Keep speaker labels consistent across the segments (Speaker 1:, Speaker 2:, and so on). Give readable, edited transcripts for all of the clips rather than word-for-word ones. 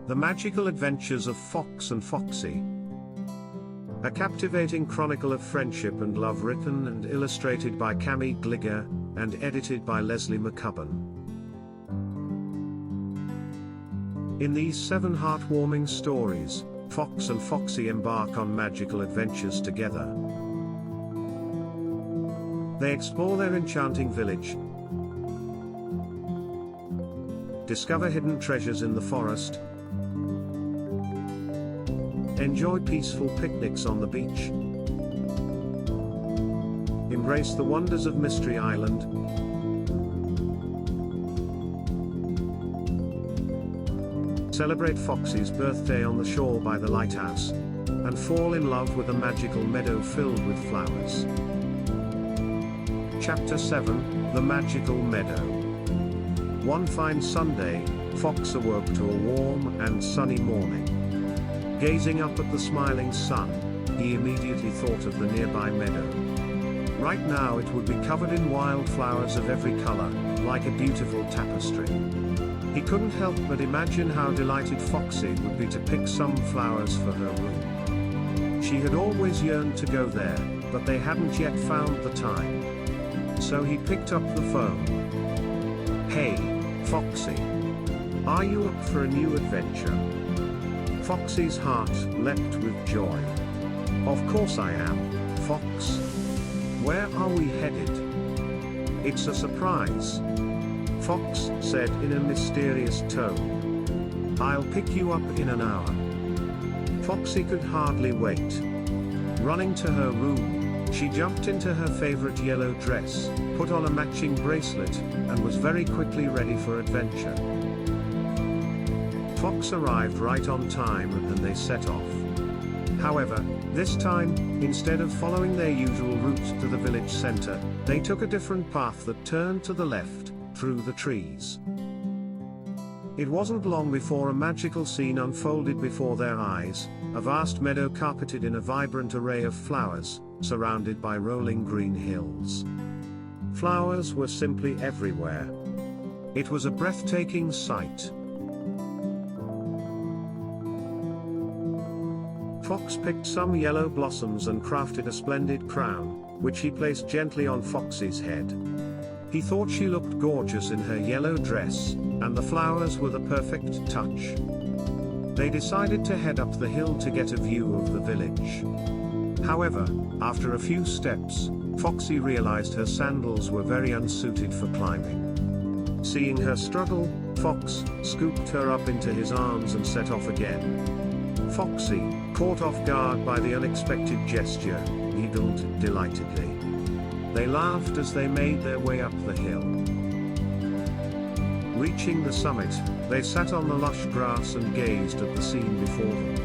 Speaker 1: The Magical Adventures of Fox and Foxy. A captivating chronicle of friendship and love written and illustrated by Cami Gliga, and edited by Lesley McCubbin. In these 7 heartwarming stories, Fox and Foxy embark on magical adventures together. They explore their enchanting village, discover hidden treasures in the forest, enjoy peaceful picnics on the beach, embrace the wonders of Mystery Island, celebrate Foxy's birthday on the shore by the Lighthouse, and fall in love with a magical meadow filled with flowers. Chapter 7, The Magical Meadow. One fine Sunday, Fox awoke to a warm and sunny morning. Gazing up at the smiling sun, he immediately thought of the nearby meadow. Right now it would be covered in wildflowers of every color, like a beautiful tapestry. He couldn't help but imagine how delighted Foxy would be to pick some flowers for her room. She had always yearned to go there, but they hadn't yet found the time. So he picked up the phone. "Hey, Foxy. Are you up for a new adventure?" Foxy's heart leapt with joy. "Of course I am, Fox. Where are we headed?" "It's a surprise," Fox said in a mysterious tone. "I'll pick you up in an hour." Foxy could hardly wait. Running to her room, she jumped into her favorite yellow dress, put on a matching bracelet, and was very quickly ready for adventure. Fox arrived right on time and they set off. However, this time, instead of following their usual route to the village center, they took a different path that turned to the left, through the trees. It wasn't long before a magical scene unfolded before their eyes, a vast meadow carpeted in a vibrant array of flowers, surrounded by rolling green hills. Flowers were simply everywhere. It was a breathtaking sight. Fox picked some yellow blossoms and crafted a splendid crown, which he placed gently on Foxy's head. He thought she looked gorgeous in her yellow dress, and the flowers were the perfect touch. They decided to head up the hill to get a view of the village. However, after a few steps, Foxy realized her sandals were very unsuited for climbing. Seeing her struggle, Fox scooped her up into his arms and set off again. Foxy, caught off guard by the unexpected gesture, giggled delightedly. They laughed as they made their way up the hill. Reaching the summit, they sat on the lush grass and gazed at the scene before them.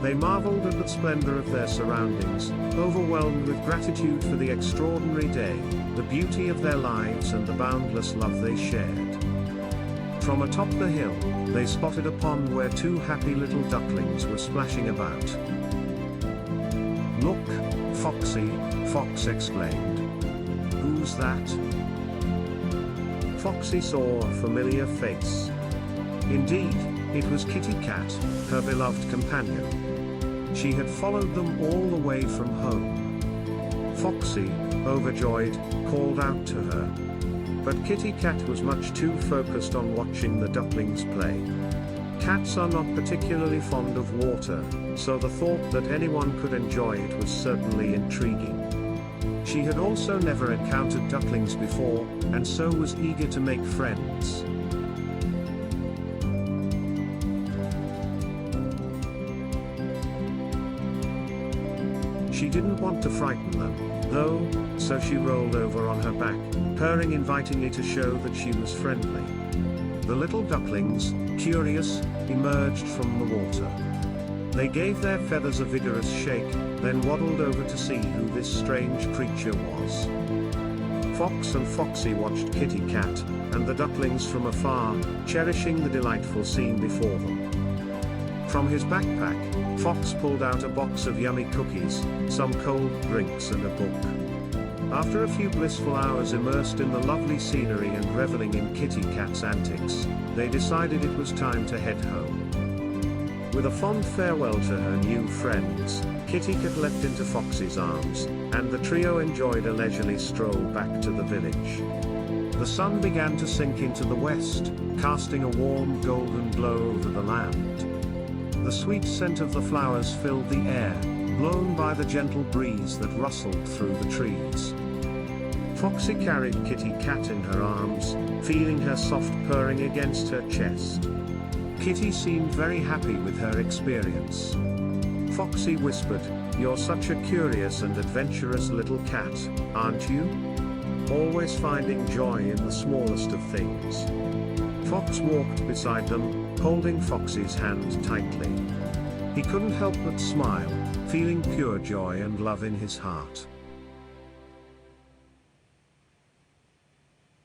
Speaker 1: They marveled at the splendor of their surroundings, overwhelmed with gratitude for the extraordinary day, the beauty of their lives and the boundless love they shared. From atop the hill, they spotted a pond where 2 happy little ducklings were splashing about. "Look, Foxy," Fox exclaimed. "Who's that?" Foxy saw a familiar face. Indeed, it was Kitty Cat, her beloved companion. She had followed them all the way from home. Foxy, overjoyed, called out to her. But Kitty Cat was much too focused on watching the ducklings play. Cats are not particularly fond of water, so the thought that anyone could enjoy it was certainly intriguing. She had also never encountered ducklings before, and so was eager to make friends. She didn't want to frighten them, though, so she rolled over on her back, purring invitingly to show that she was friendly. The little ducklings, curious, emerged from the water. They gave their feathers a vigorous shake, then waddled over to see who this strange creature was. Fox and Foxy watched Kitty Cat and the ducklings from afar, cherishing the delightful scene before them. From his backpack, Fox pulled out a box of yummy cookies, some cold drinks and a book. After a few blissful hours immersed in the lovely scenery and reveling in Kitty Cat's antics, they decided it was time to head home. With a fond farewell to her new friends, Kitty Cat leapt into Foxy's arms, and the trio enjoyed a leisurely stroll back to the village. The sun began to sink into the west, casting a warm golden glow over the land. The sweet scent of the flowers filled the air, blown by the gentle breeze that rustled through the trees. Foxy carried Kitty Cat in her arms, feeling her soft purring against her chest. Kitty seemed very happy with her experience. Foxy whispered, "You're such a curious and adventurous little cat, aren't you? Always finding joy in the smallest of things." Fox walked beside them, holding Foxy's hand tightly. He couldn't help but smile, feeling pure joy and love in his heart.